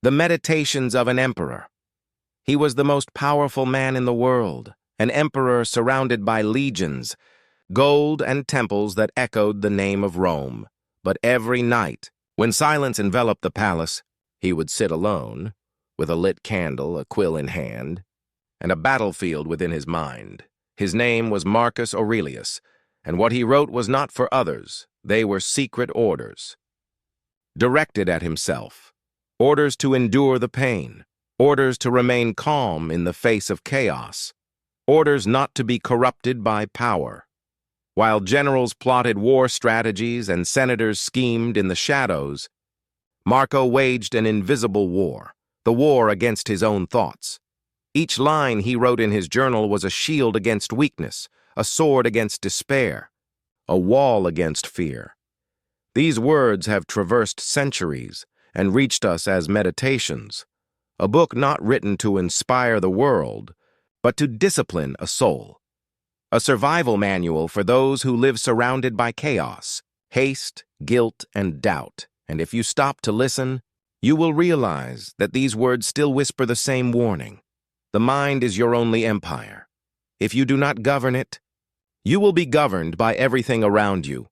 The Meditations of an Emperor. He was the most powerful man in the world, an emperor surrounded by legions, gold and temples that echoed the name of Rome. But every night, when silence enveloped the palace, he would sit alone, with a lit candle, a quill in hand, and a battlefield within his mind. His name was Marcus Aurelius, and what he wrote was not for others. They were secret orders, directed at himself, orders to endure the pain, orders to remain calm in the face of chaos, orders not to be corrupted by power. While generals plotted war strategies and senators schemed in the shadows, Marco waged an invisible war, the war against his own thoughts. Each line he wrote in his journal was a shield against weakness, a sword against despair, a wall against fear. These words have traversed centuries and reached us as meditations, a book not written to inspire the world, but to discipline a soul. A survival manual for those who live surrounded by chaos, haste, guilt, and doubt. And if you stop to listen, you will realize that these words still whisper the same warning. The mind is your only empire. If you do not govern it, you will be governed by everything around you.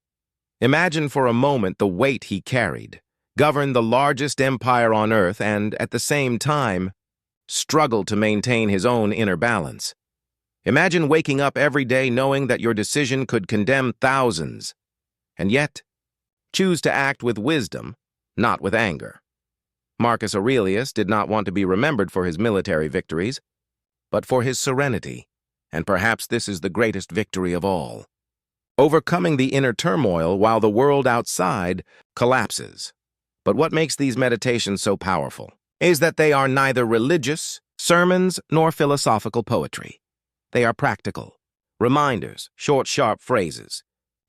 Imagine for a moment the weight he carried, govern the largest empire on earth and, at the same time, struggle to maintain his own inner balance. Imagine waking up every day knowing that your decision could condemn thousands, and yet choose to act with wisdom, not with anger. Marcus Aurelius did not want to be remembered for his military victories, but for his serenity, and perhaps this is the greatest victory of all. Overcoming the inner turmoil while the world outside collapses. But what makes these meditations so powerful is that they are neither religious sermons nor philosophical poetry. They are practical, reminders, short, sharp phrases,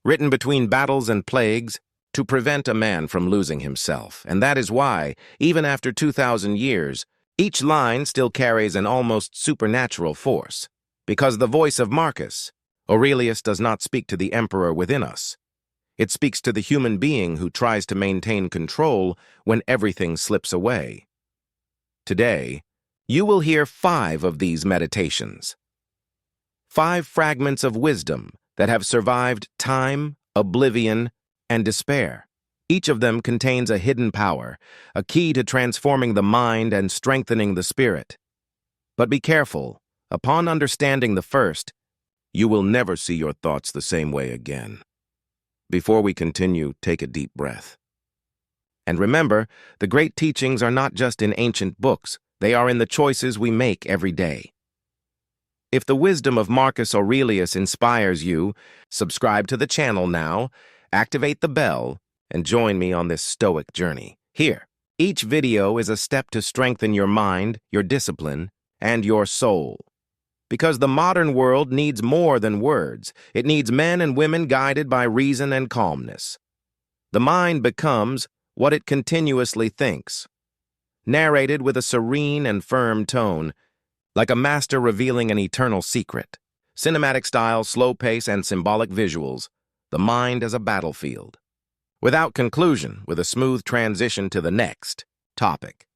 written between battles and plagues to prevent a man from losing himself. And that is why, even after 2,000 years, each line still carries an almost supernatural force. Because the voice of Marcus Aurelius does not speak to the emperor within us. It speaks to the human being who tries to maintain control when everything slips away. Today, you will hear 5 of these meditations. 5 fragments of wisdom that have survived time, oblivion, and despair. Each of them contains a hidden power, a key to transforming the mind and strengthening the spirit. But be careful. Upon understanding the first, you will never see your thoughts the same way again. Before we continue, take a deep breath. And remember, the great teachings are not just in ancient books, they are in the choices we make every day. If the wisdom of Marcus Aurelius inspires you, subscribe to the channel now, activate the bell, and join me on this Stoic journey. Here, each video is a step to strengthen your mind, your discipline, and your soul. Because the modern world needs more than words. It needs men and women guided by reason and calmness. The mind becomes what it continuously thinks. Narrated with a serene and firm tone, like a master revealing an eternal secret. Cinematic style, slow pace, and symbolic visuals. The mind as a battlefield. Without conclusion, with a smooth transition to the next topic.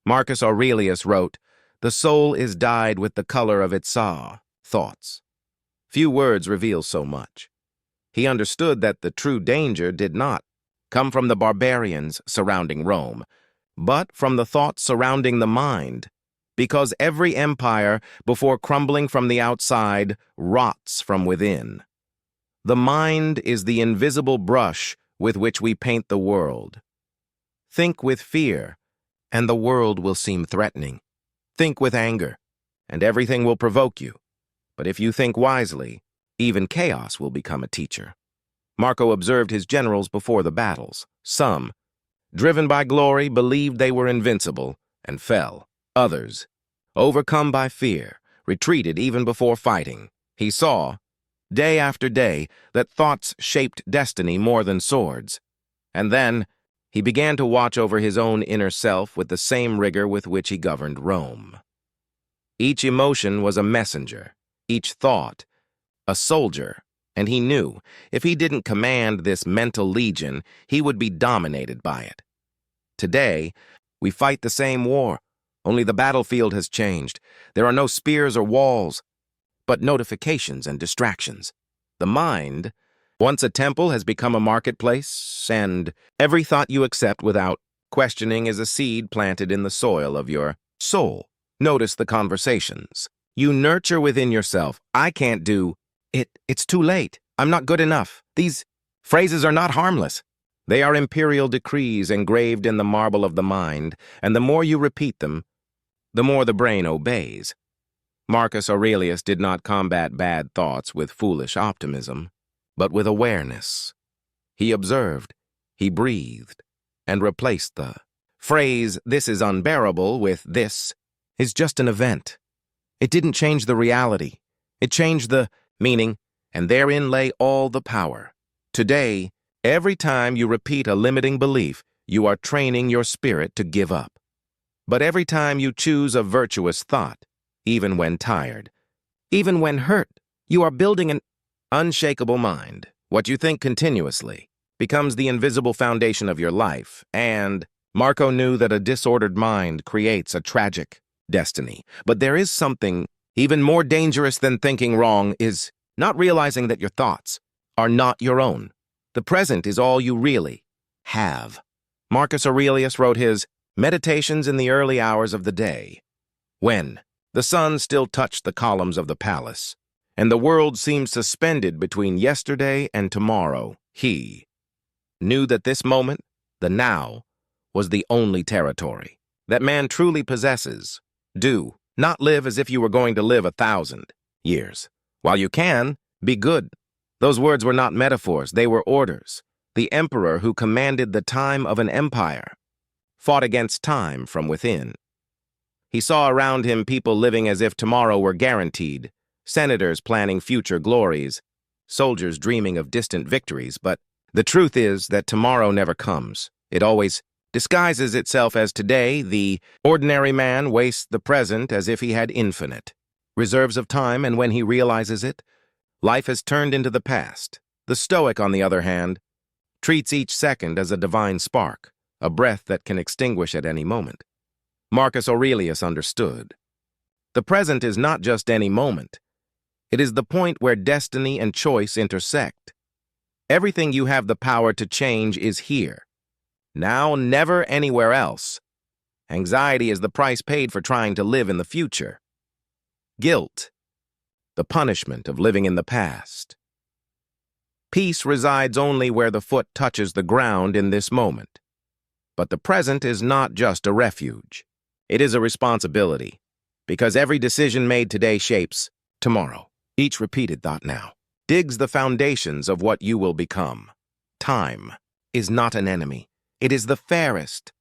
Marcus Aurelius wrote, "The soul is dyed with the color of its thoughts." Few words reveal so much. He understood that the true danger did not come from the barbarians surrounding Rome, but from the thoughts surrounding the mind, because every empire, before crumbling from the outside, rots from within. The mind is the invisible brush with which we paint the world. Think with fear, and the world will seem threatening. Think with anger, and everything will provoke you. But if you think wisely, even chaos will become a teacher. Marco observed his generals before the battles. Some, driven by glory, believed they were invincible and fell. Others, overcome by fear, retreated even before fighting. He saw, day after day, that thoughts shaped destiny more than swords. And then, he began to watch over his own inner self with the same rigor with which he governed Rome. Each emotion was a messenger, each thought a soldier, and he knew if he didn't command this mental legion, he would be dominated by it. Today, We fight the same war, only the battlefield has changed. There are no spears or walls, but notifications and distractions. The mind, once a temple, has become a marketplace, and every thought you accept without questioning is a seed planted in the soil of your soul. Notice the conversations. You nurture within yourself, I can't do it, it's too late, I'm not good enough. These phrases are not harmless. They are imperial decrees engraved in the marble of the mind, and the more you repeat them, the more the brain obeys. Marcus Aurelius did not combat bad thoughts with foolish optimism, but with awareness. He observed, he breathed, and replaced the phrase, "this is unbearable," with "this is just an event." It didn't change the reality. It changed the meaning, and therein lay all the power. Today, every time you repeat a limiting belief, you are training your spirit to give up. But every time you choose a virtuous thought, even when tired, even when hurt, you are building an unshakable mind. What you think continuously becomes the invisible foundation of your life, and Marco knew that a disordered mind creates a tragic destiny. But there is something even more dangerous than thinking wrong is not realizing that your thoughts are not your own. The present is all you really have. Marcus Aurelius wrote his Meditations in the early hours of the day, when the sun still touched the columns of the palace, and the world seemed suspended between yesterday and tomorrow. He knew that this moment, the now, was the only territory that man truly possesses. Do not live as if you were going to live 1,000 years. While you can, be good. Those words were not metaphors, they were orders. The emperor who commanded the time of an empire fought against time from within. He saw around him people living as if tomorrow were guaranteed, senators planning future glories, soldiers dreaming of distant victories, but the truth is that tomorrow never comes. It always disguises itself as today. The ordinary man wastes the present as if he had infinite reserves of time, and when he realizes it, life has turned into the past. The Stoic, on the other hand, treats each second as a divine spark, a breath that can extinguish at any moment. Marcus Aurelius understood. The present is not just any moment. It is the point where destiny and choice intersect. Everything you have the power to change is here. Now, never anywhere else. Anxiety is the price paid for trying to live in the future. Guilt, the punishment of living in the past. Peace resides only where the foot touches the ground in this moment. But the present is not just a refuge. It is a responsibility, because every decision made today shapes tomorrow. Each repeated thought now digs the foundations of what you will become. Time is not an enemy. It is the fairest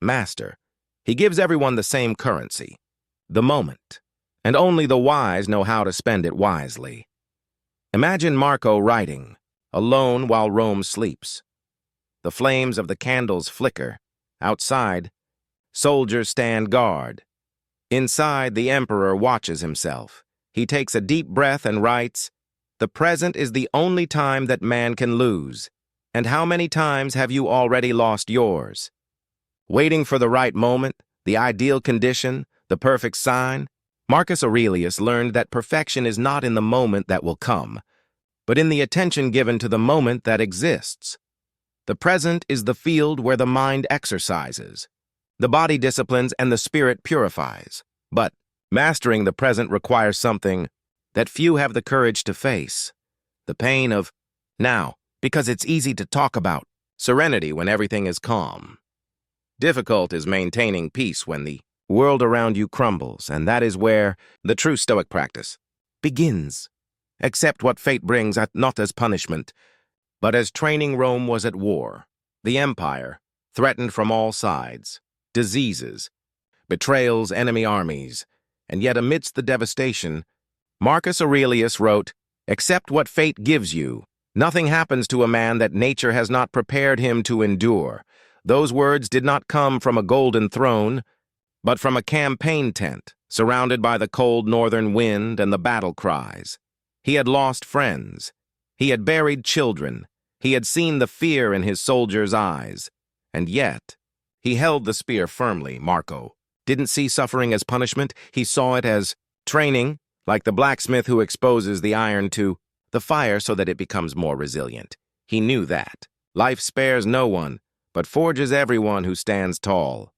master. He gives everyone the same currency, the moment, and only the wise know how to spend it wisely. Imagine Marco writing, alone while Rome sleeps. The flames of the candles flicker. Outside, soldiers stand guard. Inside, the emperor watches himself. He takes a deep breath and writes, "The present is the only time that man can lose. And how many times have you already lost yours?" Waiting for the right moment, the ideal condition, the perfect sign, Marcus Aurelius learned that perfection is not in the moment that will come, but in the attention given to the moment that exists. The present is the field where the mind exercises, the body disciplines, and the spirit purifies. But mastering the present requires something that few have the courage to face: the pain of now, because it's easy to talk about serenity when everything is calm. Difficult is maintaining peace when the world around you crumbles, and that is where the true Stoic practice begins. Accept what fate brings, not as punishment, but as training. Rome was at war. The empire, threatened from all sides, diseases, betrayals, enemy armies, and yet amidst the devastation, Marcus Aurelius wrote, "Accept what fate gives you. Nothing happens to a man that nature has not prepared him to endure." Those words did not come from a golden throne, but from a campaign tent, surrounded by the cold northern wind and the battle cries. He had lost friends. He had buried children. He had seen the fear in his soldiers' eyes. And yet, He held the spear firmly, Marco. Didn't see suffering as punishment, he saw it as training, like the blacksmith who exposes the iron to the fire so that it becomes more resilient. He knew that. Life spares no one, but forges everyone who stands tall.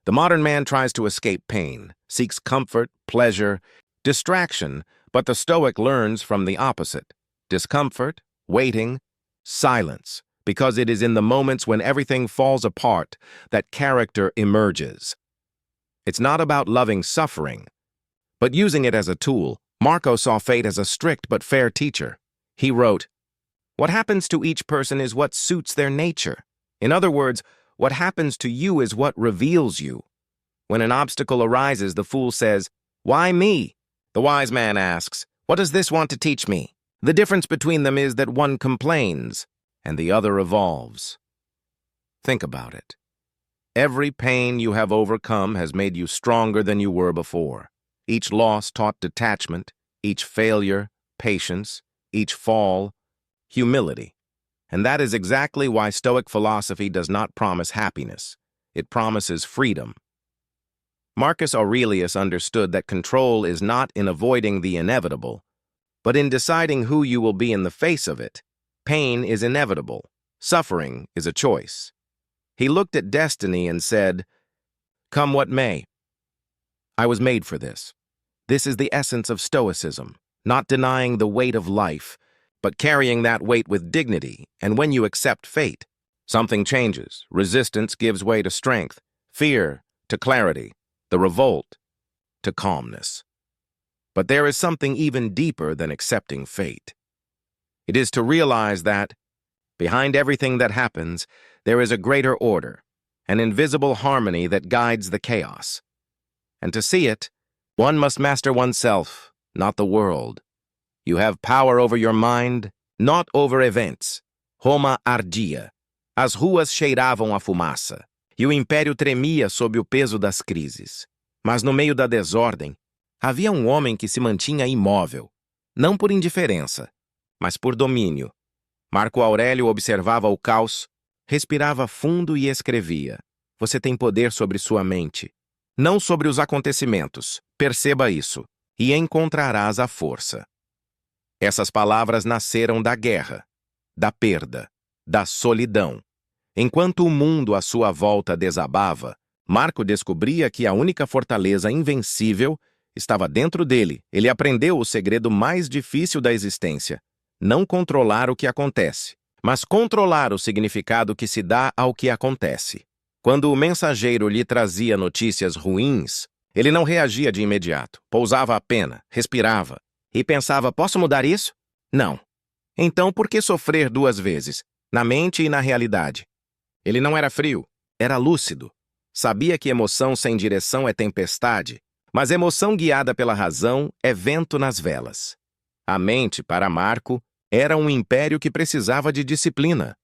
The modern man tries to escape pain, seeks comfort, pleasure, distraction, but the Stoic learns from the opposite. Discomfort, waiting, silence, because it is in the moments when everything falls apart that character emerges. It's not about loving suffering, but using it as a tool. Marco saw fate as a strict but fair teacher. He wrote, "What happens to each person is what suits their nature. In other words, what happens to you is what reveals you. When an obstacle arises, the fool says, 'Why me?' The wise man asks, 'What does this want to teach me?' The difference between them is that one complains and the other evolves." Think about it. Every pain you have overcome has made you stronger than you were before. Each loss taught detachment, each failure, patience, each fall, humility. And that is exactly why Stoic philosophy does not promise happiness. It promises freedom. Marcus Aurelius understood that control is not in avoiding the inevitable, but in deciding who you will be in the face of it. Pain is inevitable. Suffering is a choice. He looked at destiny and said, "Come what may. I was made for this." This is the essence of Stoicism, not denying the weight of life, but carrying that weight with dignity. And when you accept fate, something changes. Resistance gives way to strength, fear to clarity, the revolt to calmness. But there is something even deeper than accepting fate. It is to realize that, behind everything that happens, there is a greater order, an invisible harmony that guides the chaos. And to see it, one must master oneself, not the world. You have power over your mind, not over events. Roma ardia. As ruas cheiravam a fumaça, e o império tremia sob o peso das crises. Mas no meio da desordem, havia um homem que se mantinha imóvel, não por indiferença, mas por domínio. Marco Aurélio observava o caos, respirava fundo e escrevia: "Você tem poder sobre sua mente, não sobre os acontecimentos. Perceba isso, e encontrarás a força." Essas palavras nasceram da guerra, da perda, da solidão. Enquanto o mundo à sua volta desabava, Marco descobria que a única fortaleza invencível estava dentro dele. Ele aprendeu o segredo mais difícil da existência: não controlar o que acontece, mas controlar o significado que se dá ao que acontece. Quando o mensageiro lhe trazia notícias ruins, ele não reagia de imediato, pousava a pena, respirava e pensava: posso mudar isso? Não. Então por que sofrer duas vezes, na mente e na realidade? Ele não era frio, era lúcido. Sabia que emoção sem direção é tempestade, mas emoção guiada pela razão é vento nas velas. A mente, para Marco, era um império que precisava de disciplina.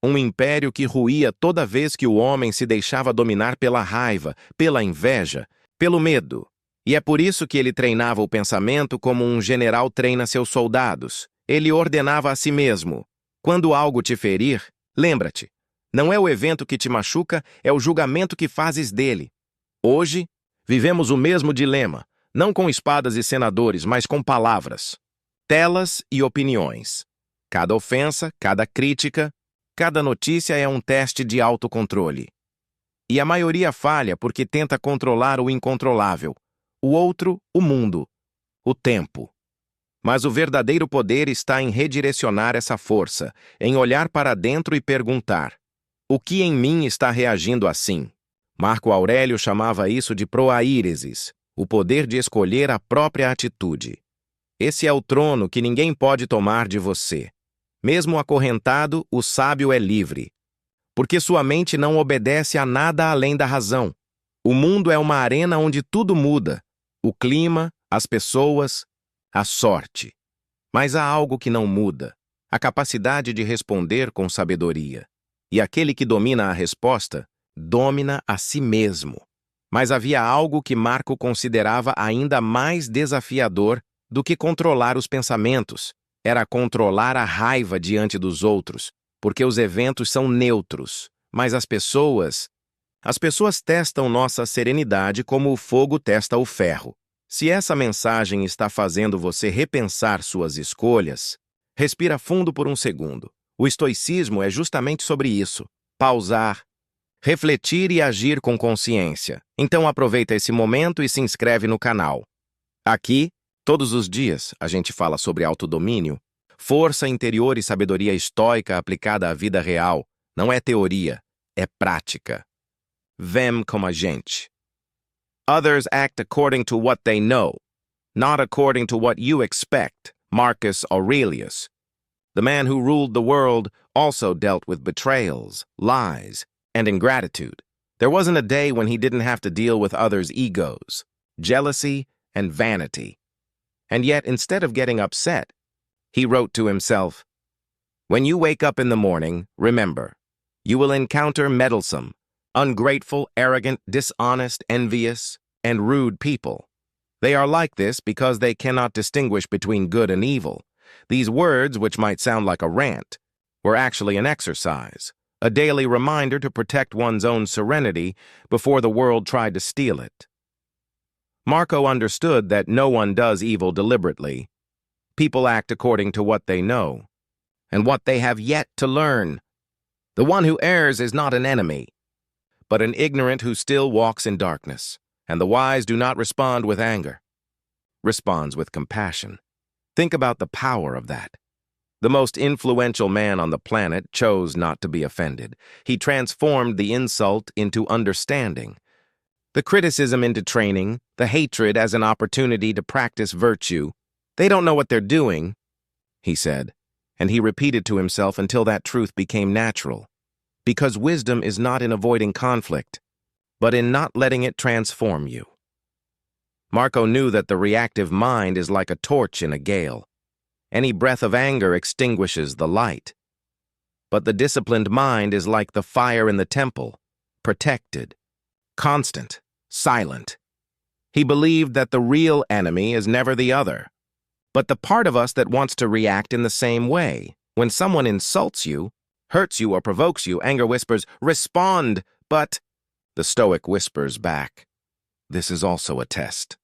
Um império que ruía toda vez que o homem se deixava dominar pela raiva, pela inveja, pelo medo. E é por isso que ele treinava o pensamento como um general treina seus soldados. Ele ordenava a si mesmo: quando algo te ferir, lembra-te, não é o evento que te machuca, é o julgamento que fazes dele. Hoje, vivemos o mesmo dilema, não com espadas e senadores, mas com palavras, telas e opiniões. Cada ofensa, cada crítica, cada notícia é um teste de autocontrole. E a maioria falha porque tenta controlar o incontrolável, o outro, o mundo, o tempo. Mas o verdadeiro poder está em redirecionar essa força, em olhar para dentro e perguntar: o que em mim está reagindo assim? Marco Aurélio chamava isso de proairesis, o poder de escolher a própria atitude. Esse é o trono que ninguém pode tomar de você. Mesmo acorrentado, o sábio é livre, porque sua mente não obedece a nada além da razão. O mundo é uma arena onde tudo muda: o clima, as pessoas, a sorte. Mas há algo que não muda: a capacidade de responder com sabedoria. E aquele que domina a resposta, domina a si mesmo. Mas havia algo que Marco considerava ainda mais desafiador do que controlar os pensamentos. Era controlar a raiva diante dos outros, porque os eventos são neutros, mas as pessoas As pessoas testam nossa serenidade como o fogo testa o ferro. Se essa mensagem está fazendo você repensar suas escolhas, respira fundo por um segundo. O estoicismo é justamente sobre isso. Pausar, refletir e agir com consciência. Então aproveita esse momento e se inscreve no canal. Aqui, todos os dias, a gente fala sobre autodomínio, força interior e sabedoria estoica aplicada à vida real. Não é teoria, é prática. Vem com a gente. Others act according to what they know, not according to what you expect. Marcus Aurelius. The man who ruled the world also dealt with betrayals, lies, and ingratitude. There wasn't a day when he didn't have to deal with others' egos, jealousy, and vanity. And yet, instead of getting upset, he wrote to himself, "When you wake up in the morning, remember, you will encounter meddlesome, ungrateful, arrogant, dishonest, envious, and rude people. They are like this because they cannot distinguish between good and evil." These words, which might sound like a rant, were actually an exercise, a daily reminder to protect one's own serenity before the world tried to steal it. Marco understood that no one does evil deliberately. People act according to what they know, and what they have yet to learn. The one who errs is not an enemy, but an ignorant who still walks in darkness, and the wise do not respond with anger, responds with compassion. Think about the power of that. The most influential man on the planet chose not to be offended. He transformed the insult into understanding, the criticism into training, the hatred as an opportunity to practice virtue. They don't know what they're doing, he said, and he repeated to himself until that truth became natural. Because wisdom is not in avoiding conflict, but in not letting it transform you. Marco knew that the reactive mind is like a torch in a gale. Any breath of anger extinguishes the light. But the disciplined mind is like the fire in the temple, protected, constant, silent. He believed that the real enemy is never the other, but the part of us that wants to react in the same way. When someone insults you, hurts you, or provokes you, anger whispers, "Respond," but the Stoic whispers back, "This is also a test."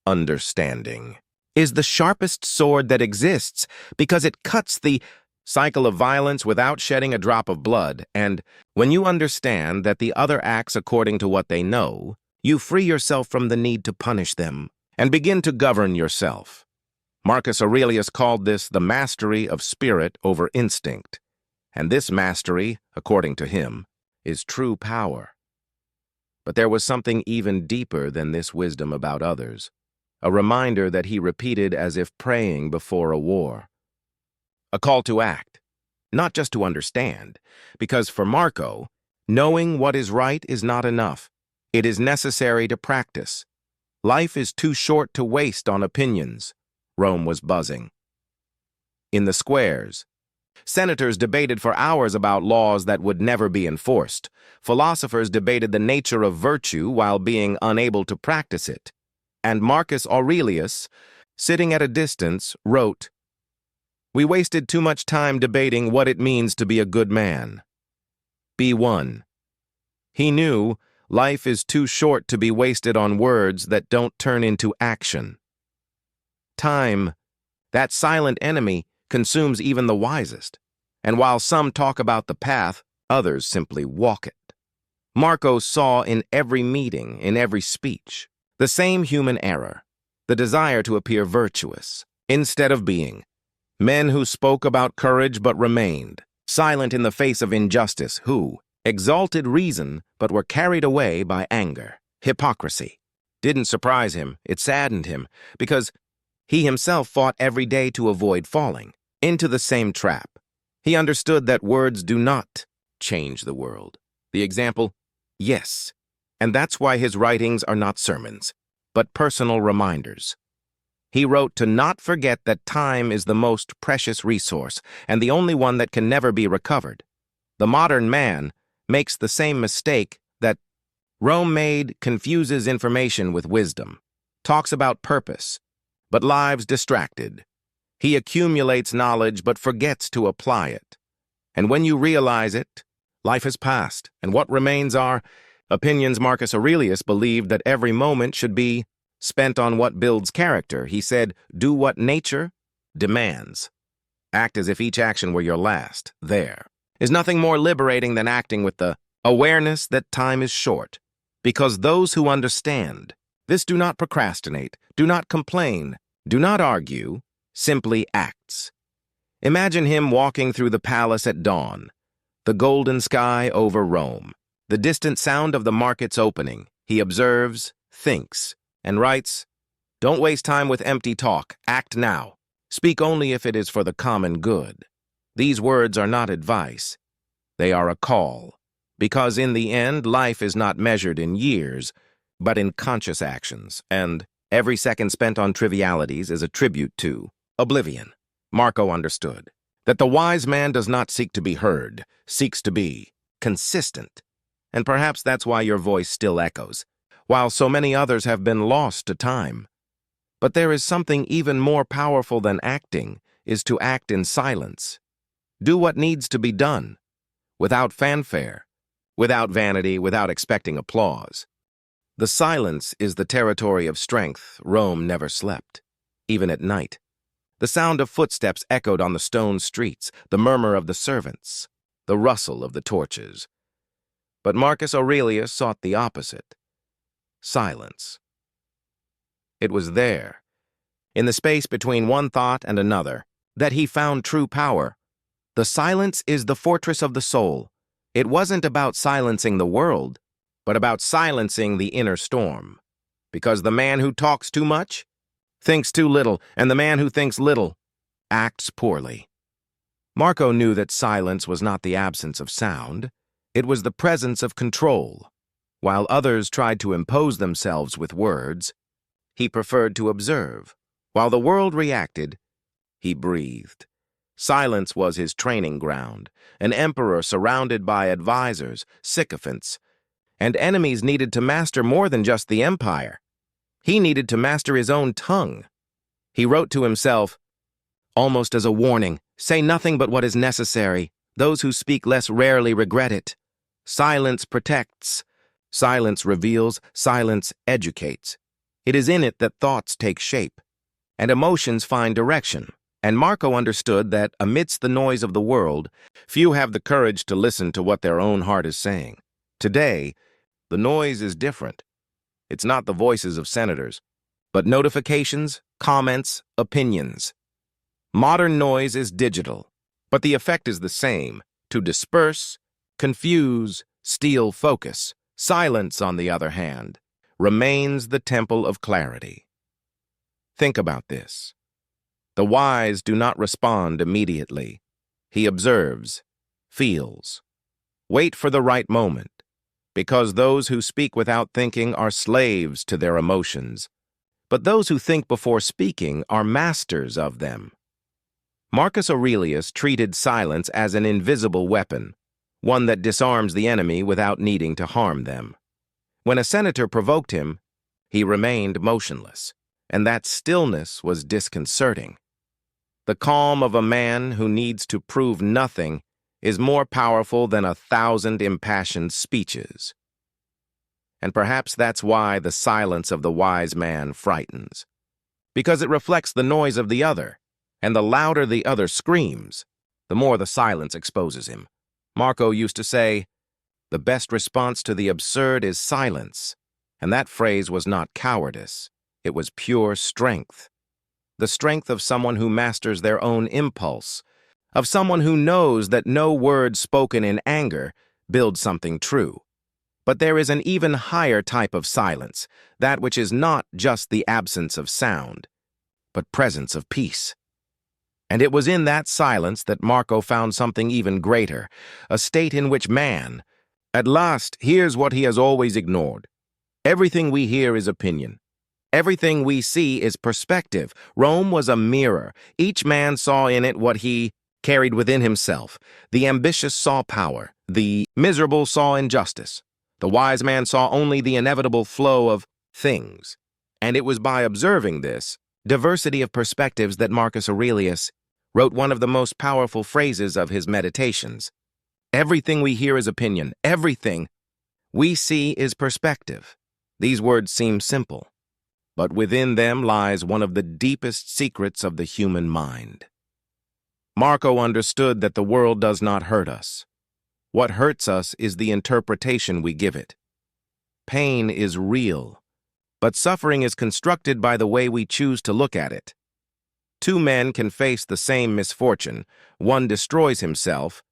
Understanding is the sharpest sword that exists because it cuts the cycle of violence without shedding a drop of blood, and when you understand that the other acts according to what they know, you free yourself from the need to punish them and begin to govern yourself. Marcus Aurelius called this the mastery of spirit over instinct, and this mastery, according to him, is true power. But there was something even deeper than this wisdom about others, a reminder that he repeated as if praying before a war. A call to act, not just to understand, because for Marco, knowing what is right is not enough. It is necessary to practice. Life is too short to waste on opinions. Rome was buzzing. In the squares, senators debated for hours about laws that would never be enforced. Philosophers debated the nature of virtue while being unable to practice it. And Marcus Aurelius, sitting at a distance, wrote, "We wasted too much time debating what it means to be a good man." Be one. He knew life is too short to be wasted on words that don't turn into action. Time, that silent enemy, consumes even the wisest, and while some talk about the path, others simply walk it. Marco saw in every meeting, in every speech, the same human error, the desire to appear virtuous, instead of being. Men who spoke about courage but remained, silent in the face of injustice, who exalted reason but were carried away by anger, hypocrisy. Didn't surprise him, it saddened him, because he himself fought every day to avoid falling into the same trap. He understood that words do not change the world. The example, yes. And that's why his writings are not sermons, but personal reminders. He wrote to not forget that time is the most precious resource and the only one that can never be recovered. The modern man makes the same mistake that Rome made, confuses information with wisdom, talks about purpose, but lives distracted. He accumulates knowledge but forgets to apply it. And when you realize it, life has passed, and what remains are Opinions. Marcus Aurelius believed that every moment should be spent on what builds character. He said, do what nature demands. Act as if each action were your last. There is nothing more liberating than acting with the awareness that time is short. Because those who understand this do not procrastinate, do not complain, do not argue, simply acts. Imagine him walking through the palace at dawn, the golden sky over Rome, the distant sound of the market's opening. He observes, thinks, and writes, "Don't waste time with empty talk. Act now. Speak only if it is for the common good." These words are not advice. They are a call, because in the end, life is not measured in years, but in conscious actions, and every second spent on trivialities is a tribute to oblivion. Marco understood that the wise man does not seek to be heard, seeks to be consistent. And perhaps that's why your voice still echoes, while so many others have been lost to time. But there is something even more powerful than acting, is to act in silence. Do what needs to be done, without fanfare, without vanity, without expecting applause. The silence is the territory of strength. Rome never slept, even at night. The sound of footsteps echoed on the stone streets, the murmur of the servants, the rustle of the torches. But Marcus Aurelius sought the opposite: silence. It was there, in the space between one thought and another, that he found true power. The silence is the fortress of the soul. It wasn't about silencing the world, but about silencing the inner storm. Because the man who talks too much thinks too little, and the man who thinks little acts poorly. Marco knew that silence was not the absence of sound. It was the presence of control. While others tried to impose themselves with words, he preferred to observe. While the world reacted, he breathed. Silence was his training ground, an emperor surrounded by advisors, sycophants, and enemies needed to master more than just the empire. He needed to master his own tongue. He wrote to himself, almost as a warning, "Say nothing but what is necessary. Those who speak less rarely regret it. Silence protects. Silence reveals. Silence educates. It is in it that thoughts take shape, and emotions find direction." And Marco understood that, amidst the noise of the world, few have the courage to listen to what their own heart is saying. Today, the noise is different. It's not the voices of senators, but notifications, comments, opinions. Modern noise is digital, but the effect is the same: to disperse, confuse, steal focus. Silence, on the other hand, remains the temple of clarity. Think about this. The wise do not respond immediately. He observes, feels. Wait for the right moment, because those who speak without thinking are slaves to their emotions, but those who think before speaking are masters of them. Marcus Aurelius treated silence as an invisible weapon, one that disarms the enemy without needing to harm them. When a senator provoked him, he remained motionless, and that stillness was disconcerting. The calm of a man who needs to prove nothing is more powerful than 1,000 impassioned speeches. And perhaps that's why the silence of the wise man frightens, because it reflects the noise of the other, and the louder the other screams, the more the silence exposes him. Marco used to say, "The best response to the absurd is silence," and that phrase was not cowardice, it was pure strength. The strength of someone who masters their own impulse, of someone who knows that no word spoken in anger builds something true. But there is an even higher type of silence, that which is not just the absence of sound, but presence of peace. And it was in that silence that Marco found something even greater, a state in which man, at last, hears what he has always ignored. Everything we hear is opinion. Everything we see is perspective. Rome was a mirror. Each man saw in it what he carried within himself. The ambitious saw power. The miserable saw injustice. The wise man saw only the inevitable flow of things. And it was by observing this diversity of perspectives that Marcus Aurelius wrote one of the most powerful phrases of his meditations. Everything we hear is opinion. Everything. We see is perspective. These words seem simple, but within them lies one of the deepest secrets of the human mind. Marco understood that the world does not hurt us. What hurts us is the interpretation we give it. Pain is real, but suffering is constructed by the way we choose to look at it. Two men can face the same misfortune. One destroys himself,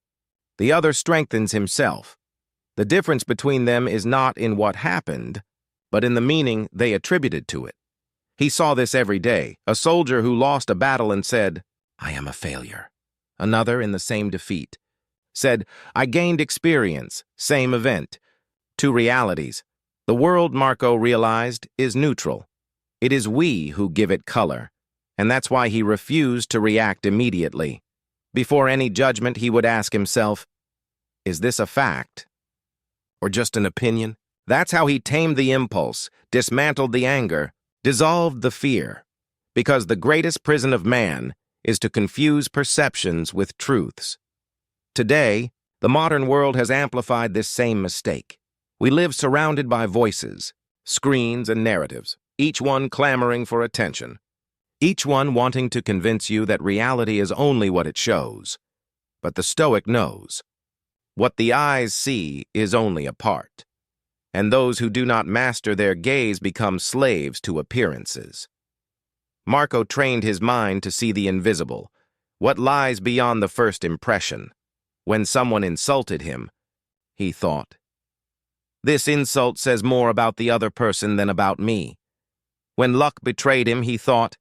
the other strengthens himself. The difference between them is not in what happened, but in the meaning they attributed to it. He saw this every day, a soldier who lost a battle and said, "I am a failure." Another, in the same defeat, said, "I gained experience," same event. Two realities. The world, Marco realized, is neutral. It is we who give it color, and that's why he refused to react immediately. Before any judgment, he would ask himself, is this a fact or just an opinion? That's how he tamed the impulse, dismantled the anger, dissolved the fear, because the greatest prison of man is to confuse perceptions with truths. Today, the modern world has amplified this same mistake. We live surrounded by voices, screens, and narratives, each one clamoring for attention, each one wanting to convince you that reality is only what it shows. But the Stoic knows, what the eyes see is only a part, and those who do not master their gaze become slaves to appearances. Marco trained his mind to see the invisible, what lies beyond the first impression. When someone insulted him, he thought, "This insult says more about the other person than about me." When luck betrayed him, he thought,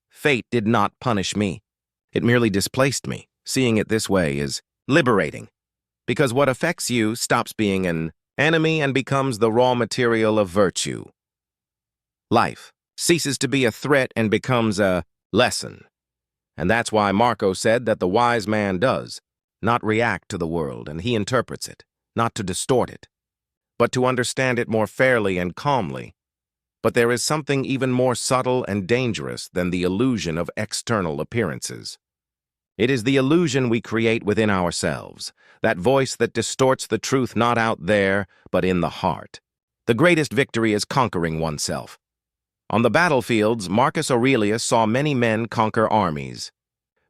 "Fate did not punish me. It merely displaced me." Seeing it this way is liberating, because what affects you stops being an enemy and becomes the raw material of virtue. Life ceases to be a threat and becomes a lesson. And that's why Marco said that the wise man does not react to the world, and he interprets it, not to distort it, but to understand it more fairly and calmly. But there is something even more subtle and dangerous than the illusion of external appearances. It is the illusion we create within ourselves, that voice that distorts the truth not out there, but in the heart. The greatest victory is conquering oneself. On the battlefields, Marcus Aurelius saw many men conquer armies,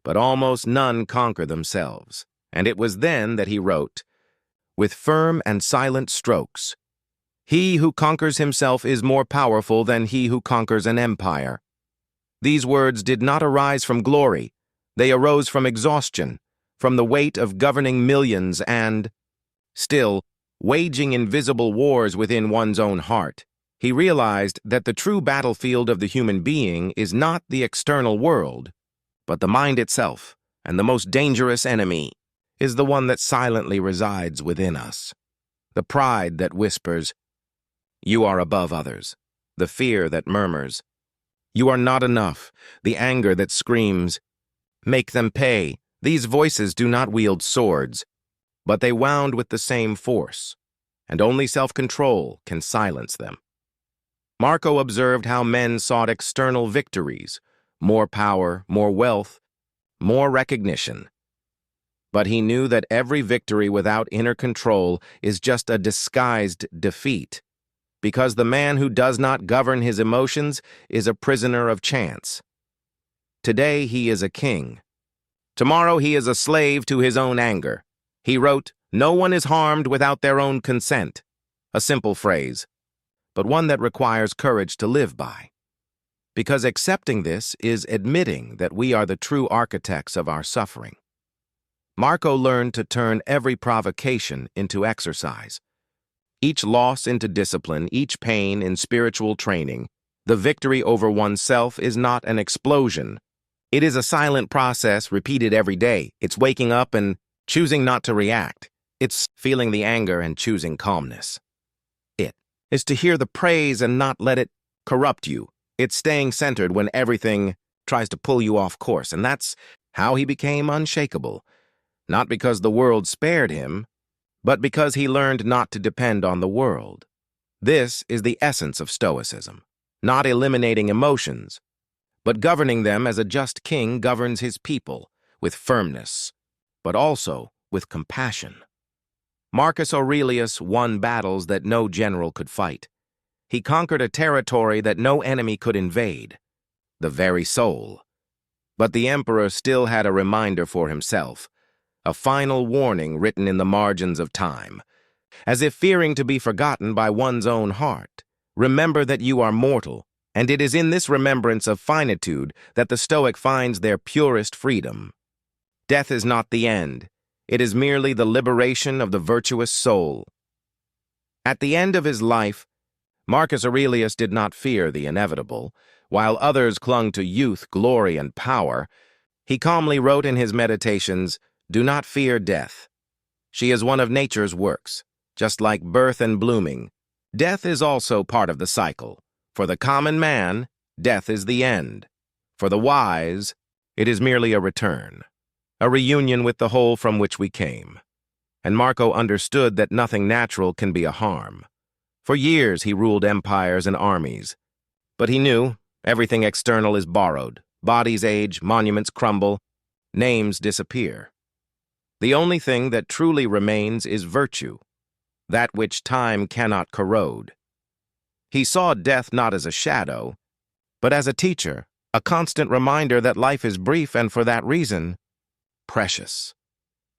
but almost none conquer themselves. And it was then that he wrote, "With firm and silent strokes, he who conquers himself is more powerful than he who conquers an empire." These words did not arise from glory. They arose from exhaustion, from the weight of governing millions and, still, waging invisible wars within one's own heart. He realized that the true battlefield of the human being is not the external world, but the mind itself, and the most dangerous enemy is the one that silently resides within us. The pride that whispers, "You are above others." The fear that murmurs, "You are not enough." The anger that screams, "Make them pay." These voices do not wield swords, but they wound with the same force, and only self-control can silence them. Marco observed how men sought external victories, more power, more wealth, more recognition. But he knew that every victory without inner control is just a disguised defeat, because the man who does not govern his emotions is a prisoner of chance. Today he is a king. Tomorrow he is a slave to his own anger. He wrote, "No one is harmed without their own consent." A simple phrase, but one that requires courage to live by. Because accepting this is admitting that we are the true architects of our suffering. Marco learned to turn every provocation into exercise, each loss into discipline, each pain in spiritual training. The victory over oneself is not an explosion. It is a silent process repeated every day. It's waking up and choosing not to react. It's feeling the anger and choosing calmness. It is to hear the praise and not let it corrupt you. It's staying centered when everything tries to pull you off course. And that's how he became unshakable. Not because the world spared him, but because he learned not to depend on the world. This is the essence of Stoicism, not eliminating emotions, but governing them as a just king governs his people, with firmness, but also with compassion. Marcus Aurelius won battles that no general could fight. He conquered a territory that no enemy could invade, the very soul. But the emperor still had a reminder for himself, a final warning written in the margins of time, as if fearing to be forgotten by one's own heart. Remember that you are mortal, and it is in this remembrance of finitude that the Stoic finds their purest freedom. Death is not the end. It is merely the liberation of the virtuous soul. At the end of his life, Marcus Aurelius did not fear the inevitable. While others clung to youth, glory, and power, he calmly wrote in his meditations, "Do not fear death. She is one of nature's works. Just like birth and blooming, death is also part of the cycle. For the common man, death is the end. For the wise, it is merely a return, a reunion with the whole from which we came." And Marco understood that nothing natural can be a harm. For years he ruled empires and armies. But he knew everything external is borrowed. Bodies age, monuments crumble, names disappear. The only thing that truly remains is virtue, that which time cannot corrode. He saw death not as a shadow, but as a teacher, a constant reminder that life is brief and for that reason, precious.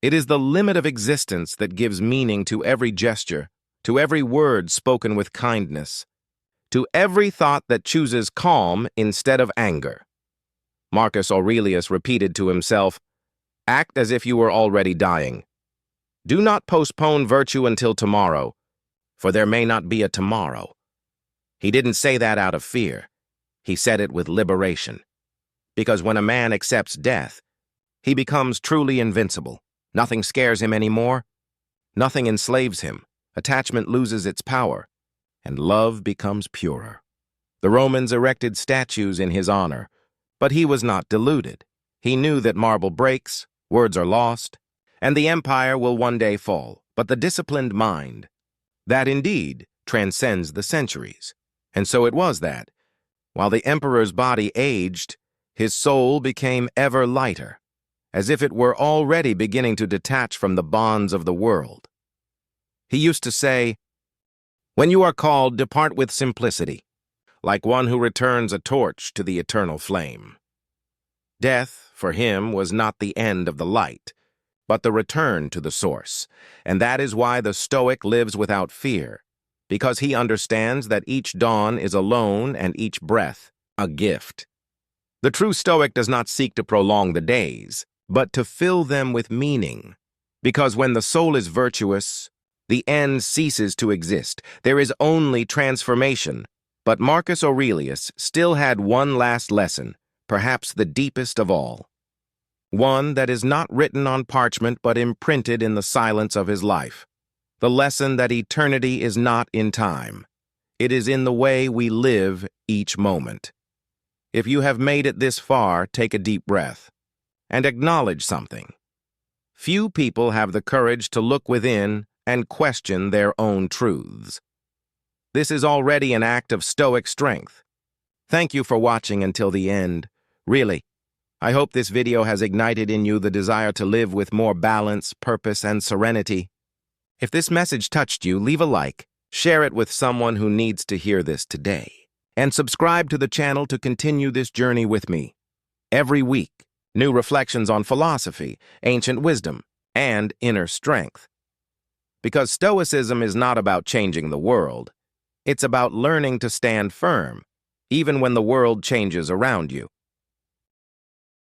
It is the limit of existence that gives meaning to every gesture, to every word spoken with kindness, to every thought that chooses calm instead of anger. Marcus Aurelius repeated to himself, "Act as if you were already dying. Do not postpone virtue until tomorrow, for there may not be a tomorrow." He didn't say that out of fear. He said it with liberation. Because when a man accepts death, he becomes truly invincible. Nothing scares him anymore. Nothing enslaves him. Attachment loses its power, and love becomes purer. The Romans erected statues in his honor, but he was not deluded. He knew that marble breaks, words are lost, and the empire will one day fall. But the disciplined mind, that indeed transcends the centuries. And so it was that, while the emperor's body aged, his soul became ever lighter, as if it were already beginning to detach from the bonds of the world. He used to say, "When you are called, depart with simplicity, like one who returns a torch to the eternal flame." Death, for him, was not the end of the light, but the return to the source. And that is why the Stoic lives without fear, because he understands that each dawn is a loan and each breath a gift. The true Stoic does not seek to prolong the days, but to fill them with meaning, because when the soul is virtuous, the end ceases to exist. There is only transformation. But Marcus Aurelius still had one last lesson, perhaps the deepest of all. One that is not written on parchment but imprinted in the silence of his life. The lesson that eternity is not in time. It is in the way we live each moment. If you have made it this far, take a deep breath and acknowledge something. Few people have the courage to look within and question their own truths. This is already an act of Stoic strength. Thank you for watching until the end. Really, I hope this video has ignited in you the desire to live with more balance, purpose, and serenity. If this message touched you, leave a like, share it with someone who needs to hear this today, and subscribe to the channel to continue this journey with me. Every week, new reflections on philosophy, ancient wisdom, and inner strength. Because Stoicism is not about changing the world. It's about learning to stand firm, even when the world changes around you.